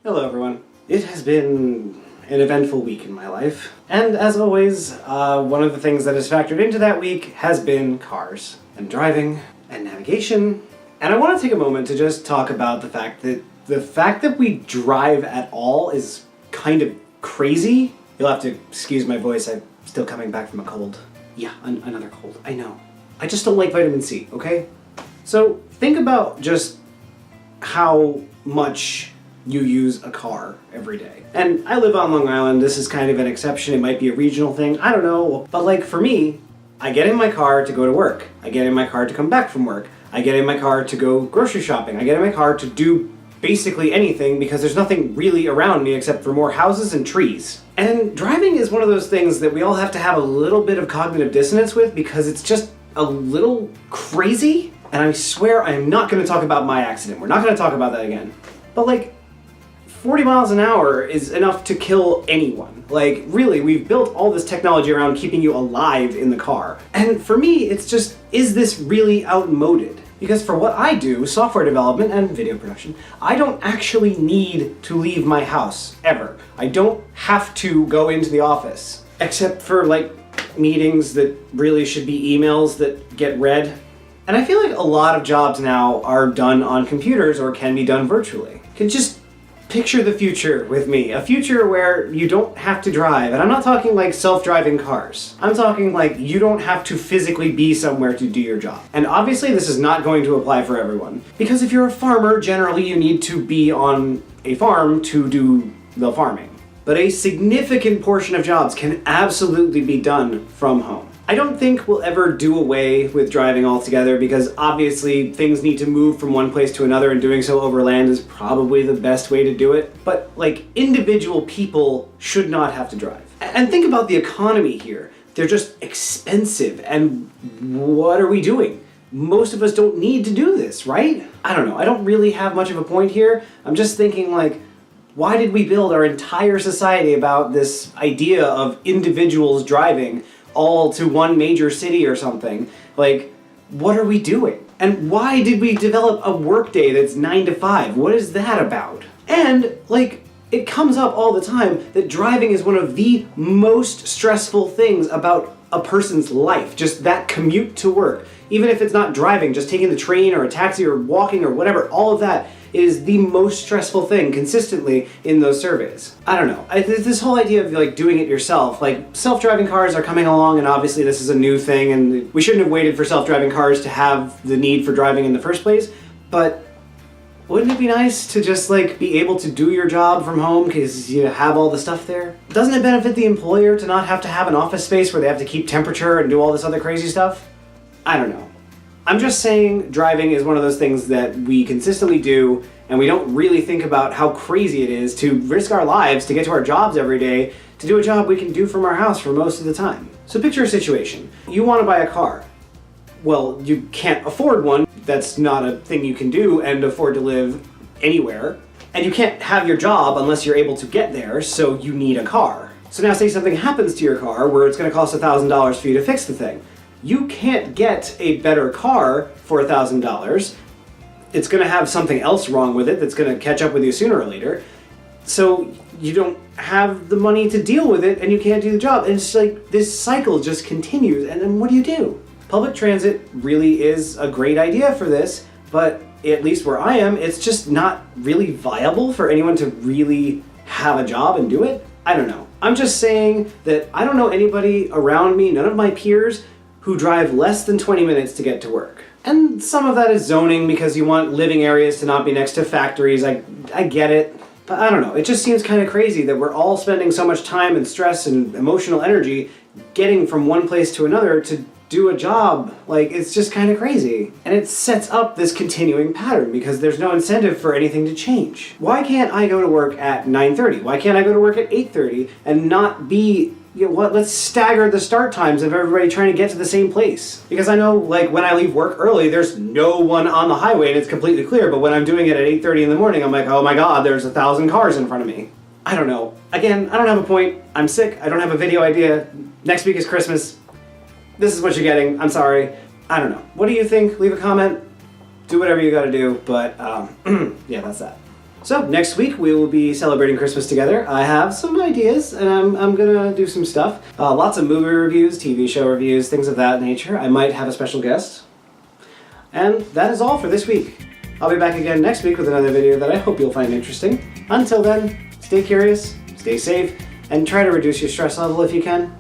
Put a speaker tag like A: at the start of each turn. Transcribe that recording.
A: Hello everyone. It has been an eventful week in my life, and as always, one of the things that has factored into that week has been cars, and driving, and navigation, and I want to take a moment to just talk about the fact that we drive at all is kind of crazy. You'll have to excuse my voice, I'm still coming back from a cold. Yeah, another cold, I know. I just don't like vitamin C, okay? So think about just how much you use a car every day. And I live on Long Island, this is kind of an exception, it might be a regional thing, I don't know. But like for me, I get in my car to go to work. I get in my car to come back from work. I get in my car to go grocery shopping. I get in my car to do basically anything because there's nothing really around me except for more houses and trees. And driving is one of those things that we all have to have a little bit of cognitive dissonance with because it's just a little crazy. And I swear I am not going to talk about my accident. We're not going to talk about that again. But like, 40 miles an hour is enough to kill anyone. Like, really, we've built all this technology around keeping you alive in the car. And for me, it's just, is this really outmoded? Because for what I do, software development and video production, I don't actually need to leave my house, ever. I don't have to go into the office. Except for, like, meetings that really should be emails that get read. And I feel like a lot of jobs now are done on computers or can be done virtually. Can just picture the future with me. A future where you don't have to drive. And I'm not talking like self-driving cars. I'm talking like you don't have to physically be somewhere to do your job. And obviously this is not going to apply for everyone. Because if you're a farmer, generally you need to be on a farm to do the farming. But a significant portion of jobs can absolutely be done from home. I don't think we'll ever do away with driving altogether because obviously things need to move from one place to another and doing so over land is probably the best way to do it. But like, individual people should not have to drive. And think about the economy here. They're just expensive, and what are we doing? Most of us don't need to do this, right? I don't know, I don't really have much of a point here. I'm just thinking like, why did we build our entire society about this idea of individuals driving all to one major city or something? Like, what are we doing? And why did we develop a workday that's 9 to 5? What is that about? And, like, it comes up all the time that driving is one of the most stressful things about a person's life. Just that commute to work. Even if it's not driving, just taking the train or a taxi or walking or whatever, all of that is the most stressful thing consistently in those surveys. I don't know. This whole idea of like doing it yourself, like self-driving cars are coming along and obviously this is a new thing and we shouldn't have waited for self-driving cars to have the need for driving in the first place, but wouldn't it be nice to just like be able to do your job from home because you have all the stuff there? Doesn't it benefit the employer to not have to have an office space where they have to keep temperature and do all this other crazy stuff? I don't know. I'm just saying driving is one of those things that we consistently do and we don't really think about how crazy it is to risk our lives to get to our jobs every day to do a job we can do from our house for most of the time. So picture a situation. You want to buy a car. Well, you can't afford one. That's not a thing you can do and afford to live anywhere. And you can't have your job unless you're able to get there, so you need a car. So now say something happens to your car where it's going to cost $1,000 for you to fix the thing. You can't get a better car for $1,000. It's going to have something else wrong with it that's going to catch up with you sooner or later. So you don't have the money to deal with it and you can't do the job. And it's like this cycle just continues, and then what do? Public transit really is a great idea for this, but at least where I am, it's just not really viable for anyone to really have a job and do it. I don't know. I'm just saying that I don't know anybody around me, none of my peers, who drive less than 20 minutes to get to work. And some of that is zoning because you want living areas to not be next to factories. I get it, but I don't know. It just seems kind of crazy that we're all spending so much time and stress and emotional energy getting from one place to another to do a job. Like, it's just kind of crazy. And it sets up this continuing pattern because there's no incentive for anything to change. Why can't I go to work at 9:30? Why can't I go to work at 8:30 and not be, you know what, let's stagger the start times of everybody trying to get to the same place. Because I know, like, when I leave work early, there's no one on the highway and it's completely clear, but when I'm doing it at 8:30 in the morning, I'm like, oh my god, there's 1,000 cars in front of me. I don't know. Again, I don't have a point. I'm sick. I don't have a video idea. Next week is Christmas. This is what you're getting. I'm sorry. I don't know. What do you think? Leave a comment. Do whatever you gotta do, but yeah, that's that. So next week we will be celebrating Christmas together. I have some ideas, and I'm gonna do some stuff. Lots of movie reviews, TV show reviews, things of that nature. I might have a special guest. And that is all for this week. I'll be back again next week with another video that I hope you'll find interesting. Until then, stay curious, stay safe, and try to reduce your stress level if you can.